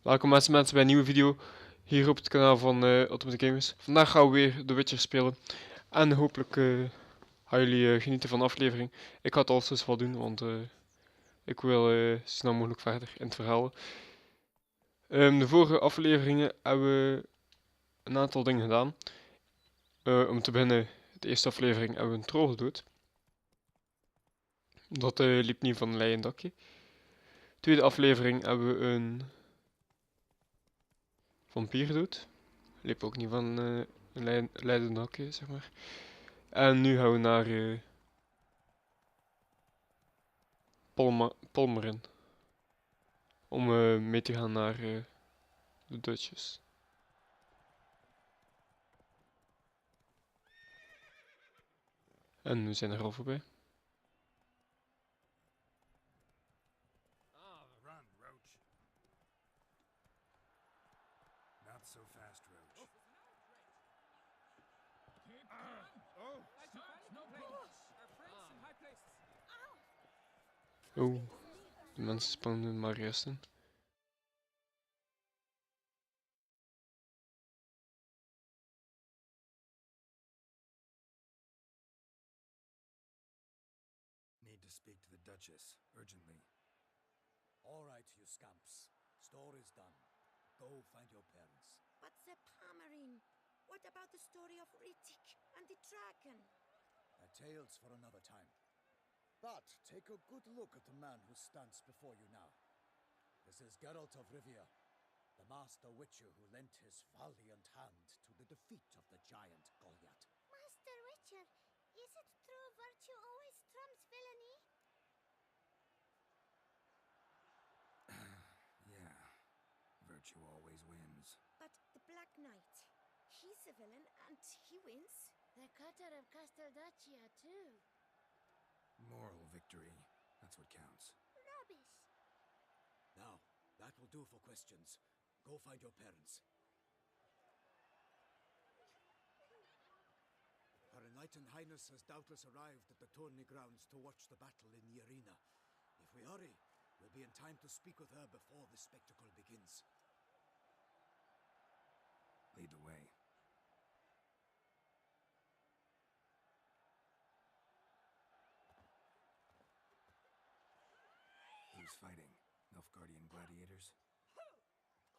Welkom mensen bij een nieuwe video hier op het kanaal van Ultimate Gamers. Vandaag gaan we weer The Witcher spelen. En hopelijk gaan jullie genieten van de aflevering. Ik ga het alles wel doen, want ik wil zo snel mogelijk verder in het verhaal. De vorige afleveringen hebben we een aantal dingen gedaan. Om te beginnen, de eerste aflevering hebben we een troll gedood. Dat liep niet van een leien dakje. De tweede aflevering hebben we een vampier gedood. Liep ook niet van een leidend dakje, zeg maar. En nu gaan we naar Palmerin. Om mee te gaan naar de Dutches. En we zijn er al voorbij. Run, Roach. Not so fast, Roach. Oh, de mensen spannen maar eerst in. Need to speak to the Duchess, urgently. All right, you scamps. Story's done. Go find your parents. But the Palmerin, what about the story of Rittik and the dragon? A tale's for another time. But take a good look at the man who stands before you now. This is Geralt of Rivia, the master witcher who lent his valiant hand to the defeat of the giant Goliath. Master Witcher, is it true virtue always trumps villainy? Yeah, virtue always wins. But the Black Knight, he's a villain and he wins. The cutter of Casteldacia, too. Moral victory, that's what counts. Rubbish. Now, that will do for questions. Go find your parents. Her Enlightened Highness has doubtless arrived at the tourney grounds to watch the battle in the arena. If we hurry, we'll be in time to speak with her before the spectacle begins. Lead the way. Who's fighting? Nilfgaardian gladiators?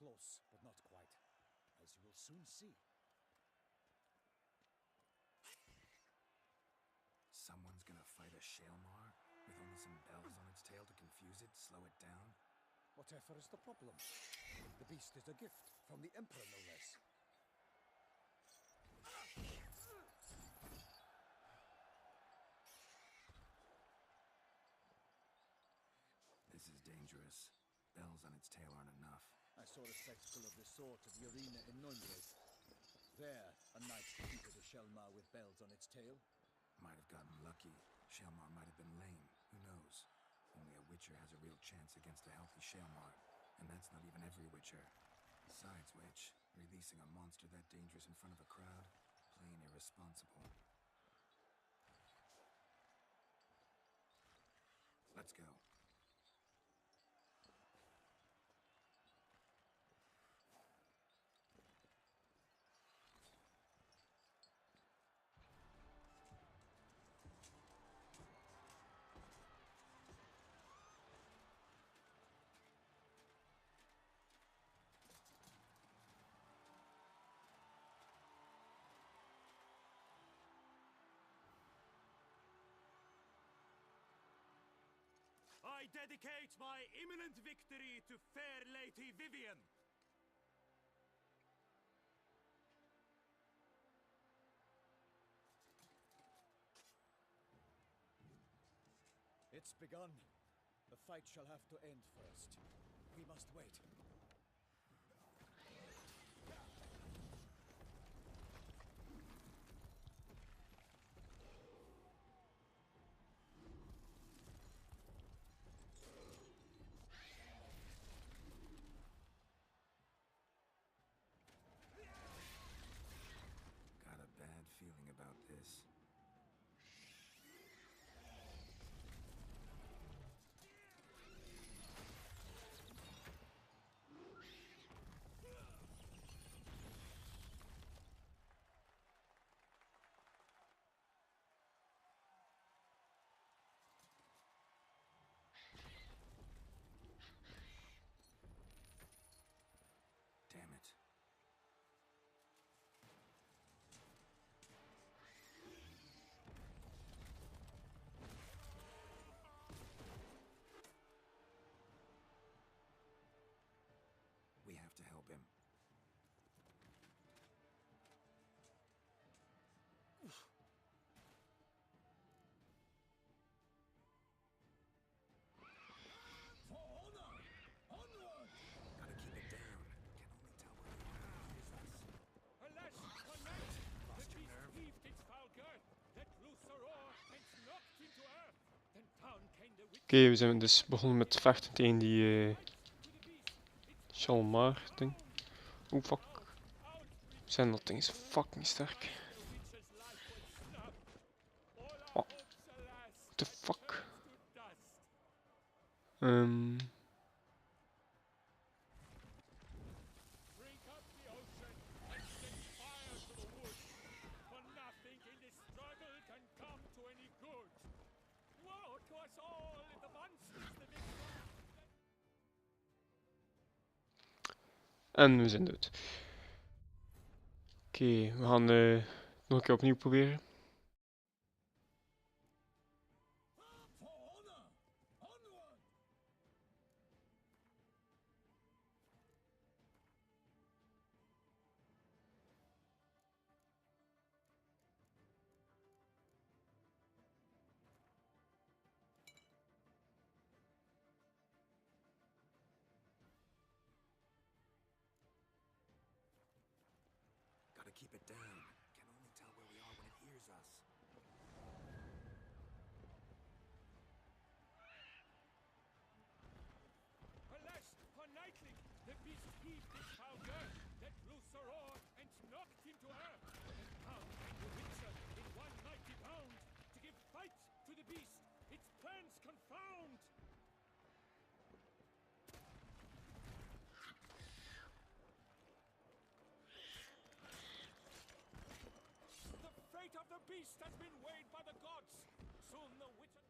Close, but not quite. As you will soon see. Someone's gonna fight a Shaelmar with only some bells on its tail to confuse it, slow it down? Whatever is the problem? The beast is a gift from the Emperor, no less. This is dangerous. Bells on its tail aren't enough. I saw a spectacle of this sort at the arena in Nuremberg. There, a knight defeated a Shaelmar with bells on its tail. Might have gotten lucky. Shaelmar might have been lame. Who knows? Only a Witcher has a real chance against a healthy Shaelmar. And that's not even every Witcher. Besides which, releasing a monster that dangerous in front of a crowd? Plain irresponsible. Let's go. I dedicate my imminent victory to fair Lady Vivian. It's begun. The fight shall have to end first. We must wait. Got a bad feeling about this. Oké, we zijn dus begonnen met vechten tegen die Shalmar ding. Oeh, fuck. Zijn dat ding is fucking sterk. What the fuck? Drink up the ocean and set fire to the wood, for nothing in this struggle can come to any good. Woe to us all if the monsters the victor. En we zijn dood. Oké, we gaan nog een keer opnieuw proberen. For honor! Onward! Gotta keep it down. Can only tell where we are when it hears us. Alas, for nightly, the beast heaved his foul girth, let loose a roar, and knocked him to earth. And now came the Witcher in one mighty bound, to give fight to the beast, its plans confound. The fate of the beast has been weighed by the gods. Soon the Witcher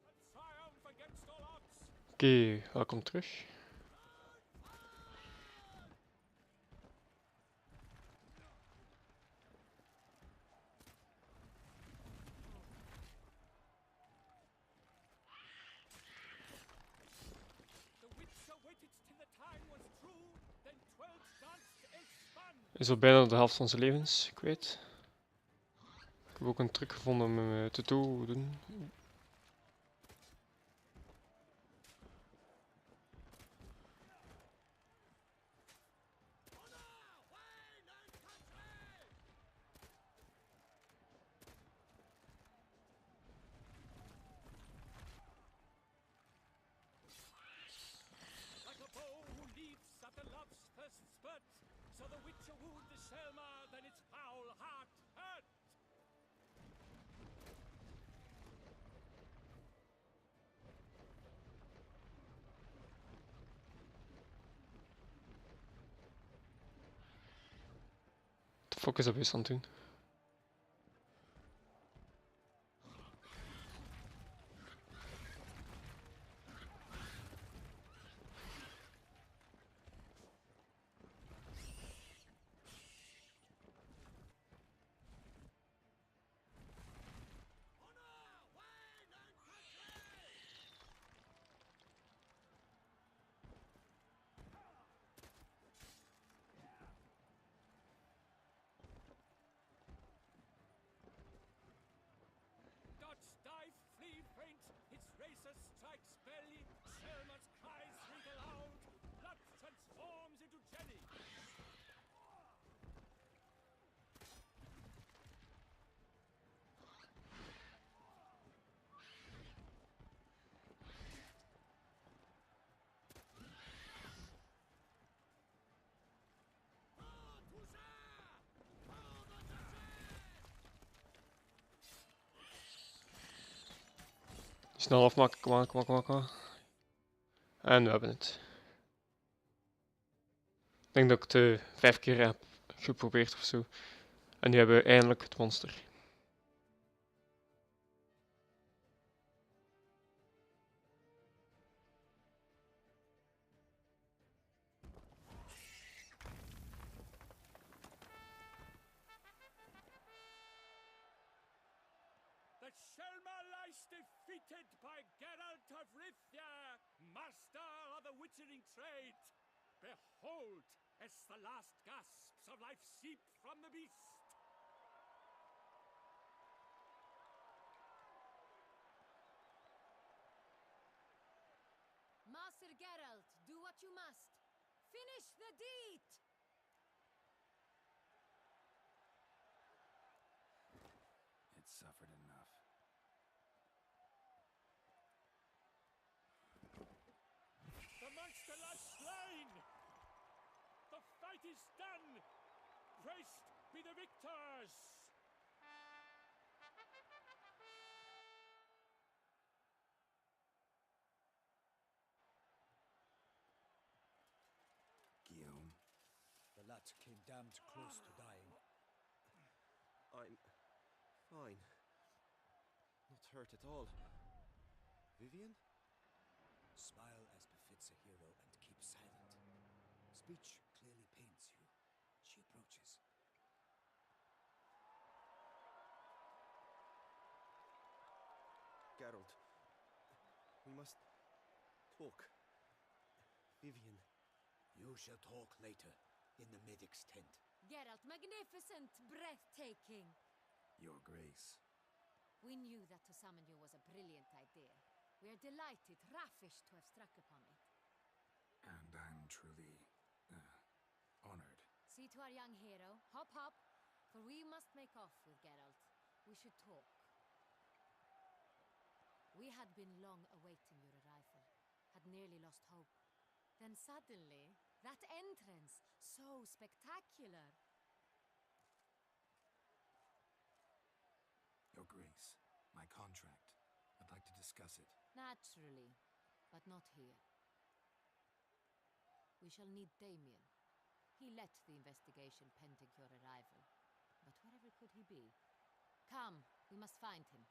will triumph against all odds. Oké, welkom terug. The Witcher waited till the time was true, then 12 danced and spun. Is al bijna de helft van zijn levens kwijt. Ik heb ook een truc gevonden om hem te doden. Like a bow who leaps at the love's first spurt, so the Witcher wooed the Selma, then its foul heart hurt. What the fuck is dat beest aan het doen? Dodge, dive, flee, faint, its racer strikes belly, Selma's cries ring aloud, blood transforms into jelly. Snel afmaken, kom aan, kom aan, kom aan, kom aan. En we hebben het. Ik denk dat ik het 5 keer heb geprobeerd of zo. En nu hebben we eindelijk het monster. The Selma lies defeated by Geralt of Rivia, master of the witchering trade. Behold, as the last gasps of life seep from the beast. Master Geralt, do what you must. Finish the deed! It suffered enough. the last slain! The fight is done! Praised be the victors! Guillaume, The lad came damned close to dying. I'm fine. Not hurt at all. Vivian? Smile as befits a hero and keep silent. Speech clearly pains you. She approaches. Geralt. We must talk. Vivian. You shall talk later, in the medic's tent. Geralt, magnificent, breathtaking. Your Grace. We knew that to summon you was a brilliant idea. We are delighted, ravished to have struck upon it. And I'm truly, honored. See to our young hero. Hop, hop. For we must make off with Geralt. We should talk. We had been long awaiting your arrival. Had nearly lost hope. Then suddenly, that entrance, so spectacular. Your Grace, my contract. I'd like to discuss it. Naturally, but not here. We shall need Damien. He led the investigation pending your arrival. But wherever could he be? Come, we must find him.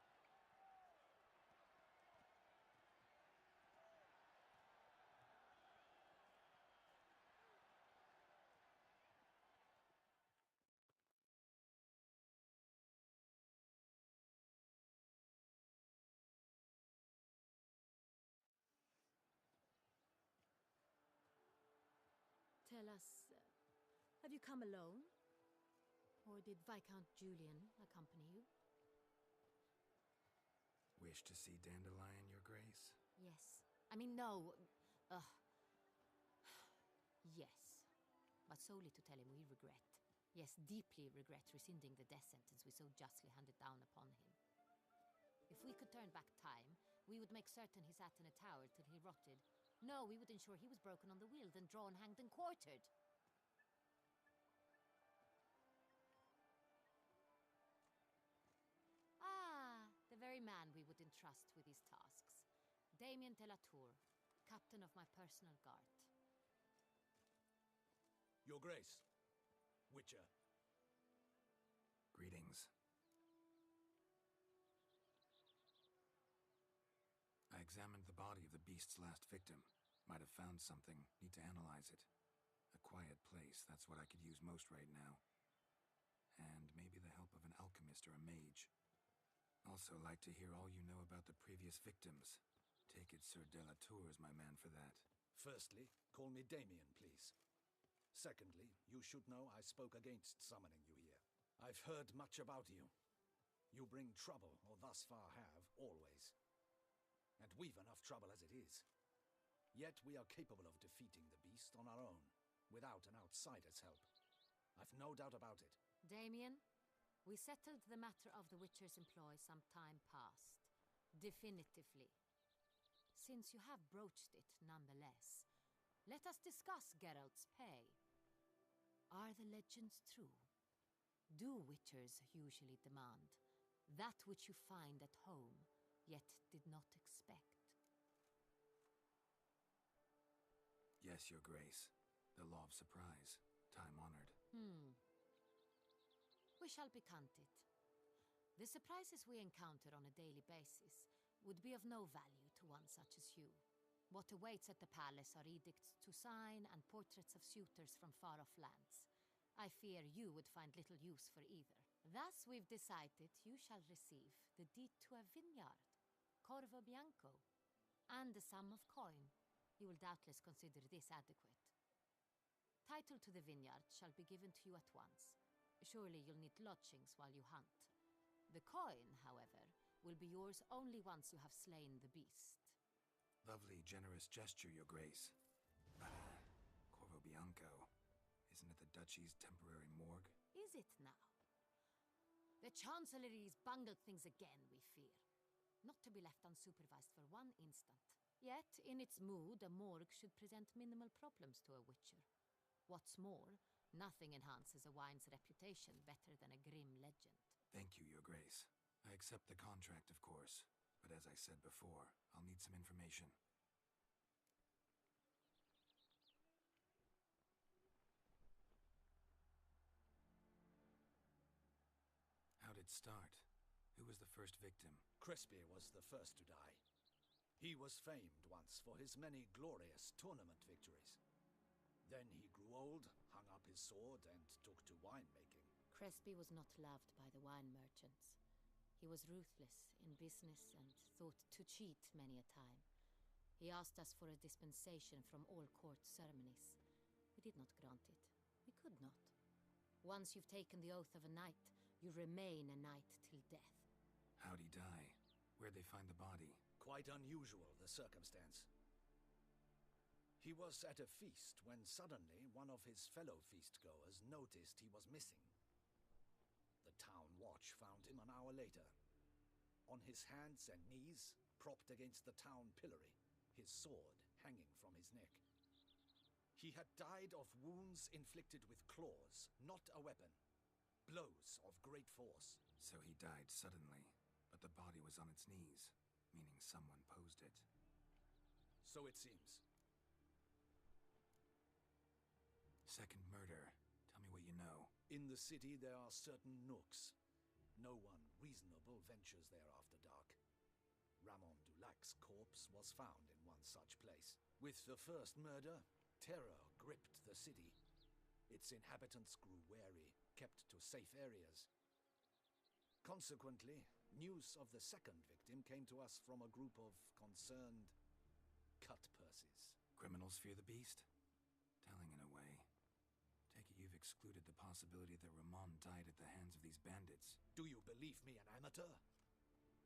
Tell us, have you come alone? Or did Viscount Julian accompany you? Wish to see Dandelion, Your Grace? Yes. I mean, no. Yes. But solely to tell him we regret. Yes, deeply regret rescinding the death sentence we so justly handed down upon him. If we could turn back time, we would make certain he sat in a tower till he rotted. No, we would ensure he was broken on the wheel, then drawn, hanged, and quartered. Ah, the very man we would entrust with these tasks. Damien de la Tour, captain of my personal guard. Your Grace. Witcher. Greetings. I examined the body of the beast's last victim. Might have found something. Need to analyze it. A quiet place, that's what I could use most right now. And maybe the help of an alchemist or a mage. Also like to hear all you know about the previous victims. Take it Sir de la Tour is my man for that. Firstly, call me Damien, please. Secondly, you should know I spoke against summoning you here. I've heard much about you. You bring trouble, or thus far have, always. And we've enough trouble as it is. Yet we are capable of defeating the beast on our own, without an outsider's help. I've no doubt about it. Damien, we settled the matter of the Witcher's employ some time past. Definitively. Since you have broached it nonetheless, let us discuss Geralt's pay. Are the legends true? Do Witchers usually demand that which you find at home, yet did not expect? Yes, Your Grace. The law of surprise. Time-honored. We shall becant it. The surprises we encounter on a daily basis would be of no value to one such as you. What awaits at the palace are edicts to sign and portraits of suitors from far-off lands. I fear you would find little use for either. Thus we've decided you shall receive the deed to a vineyard, Corvo Bianco, and a sum of coin. You will doubtless consider this adequate. Title to the vineyard shall be given to you at once. Surely you'll need lodgings while you hunt. The coin, however, will be yours only once you have slain the beast. Lovely, generous gesture, Your Grace. But, Corvo Bianco, isn't it the Duchy's temporary morgue? Is it now? The Chancellery's bungled things again, we fear. Not to be left unsupervised for one instant. Yet, in its mood, a morgue should present minimal problems to a witcher. What's more, nothing enhances a wine's reputation better than a grim legend. Thank you, Your Grace. I accept the contract, of course. But as I said before, I'll need some information. How'd it start? Who was the first victim? Crespi was the first to die. He was famed once for his many glorious tournament victories. Then he grew old, hung up his sword, and took to winemaking. Crespi was not loved by the wine merchants. He was ruthless in business and thought to cheat many a time. He asked us for a dispensation from all court ceremonies. We did not grant it. We could not. Once you've taken the oath of a knight, you remain a knight till death. How'd he die? Where'd they find the body? Quite unusual, the circumstance. He was at a feast when suddenly one of his fellow feastgoers noticed he was missing. The town watch found him an hour later. On his hands and knees, propped against the town pillory, his sword hanging from his neck. He had died of wounds inflicted with claws, not a weapon. Blows of great force. So he died suddenly, but the body was on its knees, meaning someone posed it. So it seems. Second murder. Tell me what you know. In the city there are certain nooks. No one reasonable ventures there after dark. Ramon Dulac's corpse was found in one such place. With the first murder, terror gripped the city. Its inhabitants grew wary, kept to safe areas. Consequently, news of the second victim came to us from a group of concerned cut-purses. Criminals fear the beast? Telling in a way. Take it you've excluded the possibility that Ramon died at the hands of these bandits. Do you believe me an amateur?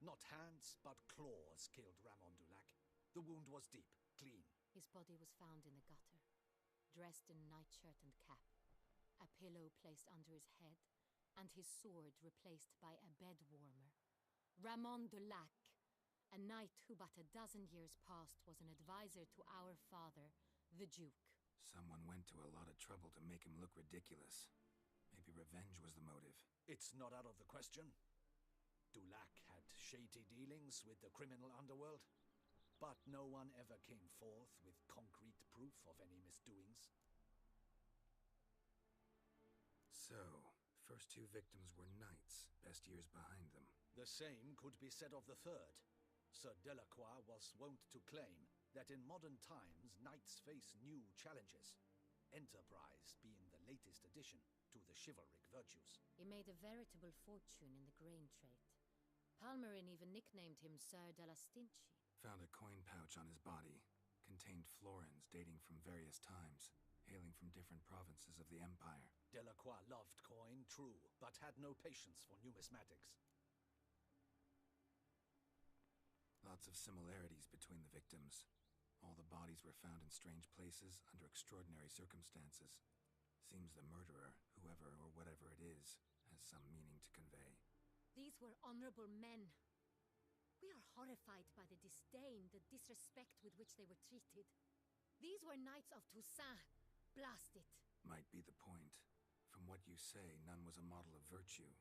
Not hands, but claws killed Ramon Dulac. The wound was deep, clean. His body was found in the gutter, dressed in nightshirt and cap, a pillow placed under his head, and his sword replaced by a bed warmer. Ramon Dulac, a knight who but a dozen years past was an advisor to our father, the Duke. Someone went to a lot of trouble to make him look ridiculous. Maybe revenge was the motive. It's not out of the question. Dulac had shady dealings with the criminal underworld, but no one ever came forth with concrete proof of any misdoings. So, first two victims were knights, best years behind them. The same could be said of the third. Sir Delacroix was wont to claim that in modern times knights face new challenges, enterprise being the latest addition to the chivalric virtues. He made a veritable fortune in the grain trade. Palmerin even nicknamed him Sir de la Stinchi. Found a coin pouch on his body. Contained florins dating from various times, hailing from different provinces of the Empire. Delacroix loved coin, true, but had no patience for numismatics. Lots of similarities between the victims. All the bodies were found in strange places under extraordinary circumstances. Seems the murderer, whoever or whatever it is, has some meaning to convey. These were honorable men. We are horrified by the disdain, the disrespect with which they were treated. These were knights of Toussaint. Blast it. Might be the point. From what you say, none was a model of virtue.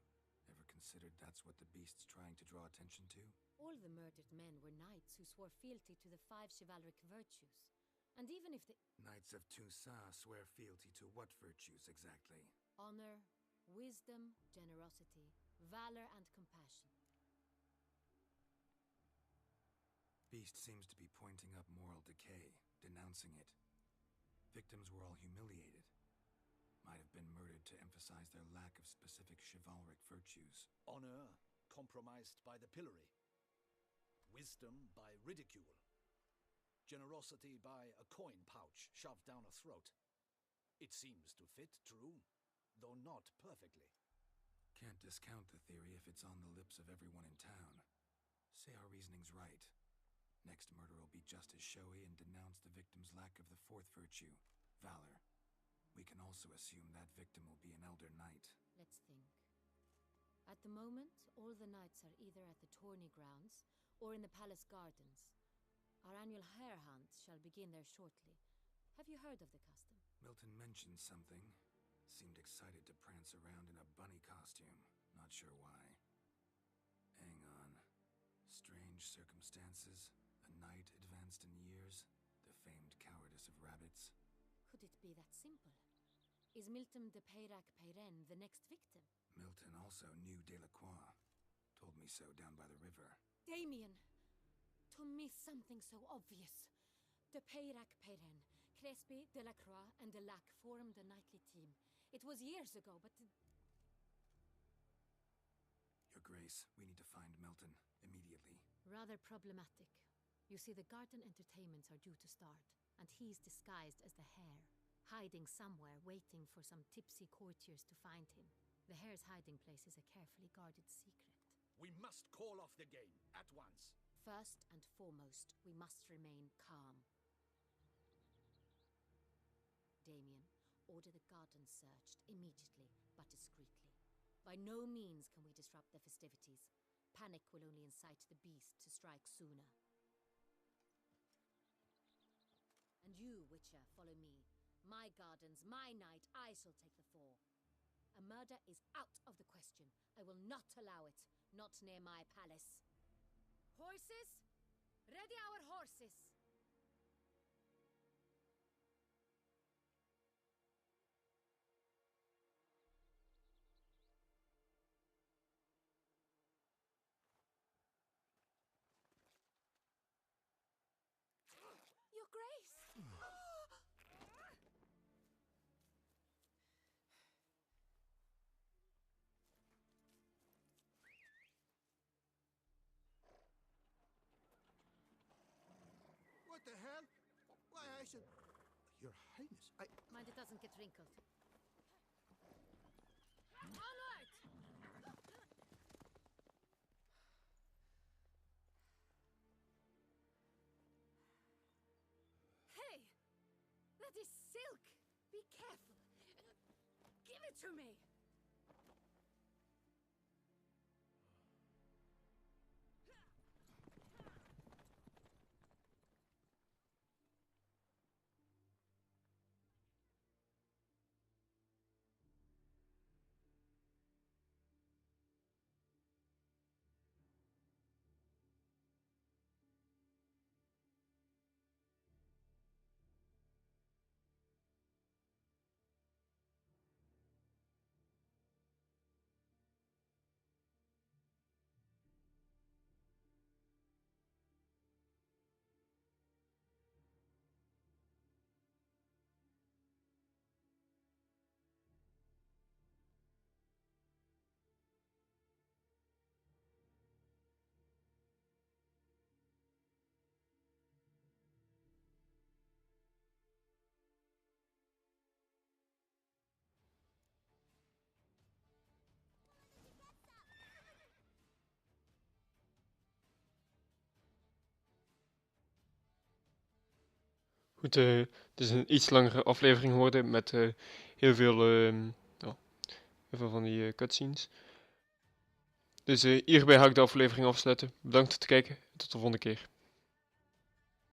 Ever considered that's what the beast's trying to draw attention to? All the murdered men were knights who swore fealty to the 5 chivalric virtues. And even if the Knights of Toussaint swear fealty to what virtues exactly? honor, wisdom, generosity, valor, and compassion. Beast seems to be pointing up moral decay, denouncing it. Victims were all humiliated. Might have been murdered to emphasize their lack of specific chivalric virtues. Honor compromised by the pillory. Wisdom by ridicule. Generosity by a coin pouch shoved down a throat. It seems to fit, true, though not perfectly. Can't discount the theory if it's on the lips of everyone in town. Say our reasoning's right. Next murder will be just as showy and denounce the victim's lack of the fourth virtue, valor. We can also assume that victim will be an elder knight. Let's think. At the moment, all the knights are either at the tourney grounds or in the palace gardens. Our annual hare hunt shall begin there shortly. Have you heard of the custom? Milton mentioned something. Seemed excited to prance around in a bunny costume. Not sure why. Hang on. Strange circumstances. A knight advanced in years. The famed cowardice of rabbits. Could it be that simple? Is Milton de Peyrac Peyren the next victim? Milton also knew Delacroix. Told me so down by the river. Damien! To miss something so obvious. De Peyrac Peyren, Crespi, Delacroix, and Delac formed a nightly team. It was years ago, but... Your Grace, we need to find Milton. Immediately. Rather problematic. You see, the garden entertainments are due to start, and he's disguised as the hare, hiding somewhere, waiting for some tipsy courtiers to find him. The hare's hiding place is a carefully guarded secret. We must call off the game at once. First and foremost, we must remain calm. Damien, order the garden searched immediately, but discreetly. By no means can we disrupt the festivities. Panic will only incite the beast to strike sooner. And you, Witcher, follow me. My gardens, my night, I shall take the fall. A murder is out of the question. I will not allow it. Not near my palace. Horses? Ready our horses! Your Grace! What the hell? Why, I should... Your Highness, I... Mind it doesn't get wrinkled. Onward! Hey! That is silk! Be careful! Give it to me! Goed, het is een iets langere aflevering geworden met heel veel, ja, heel veel van die cutscenes. Dus hierbij ga ik de aflevering afsluiten. Bedankt voor het kijken en tot de volgende keer.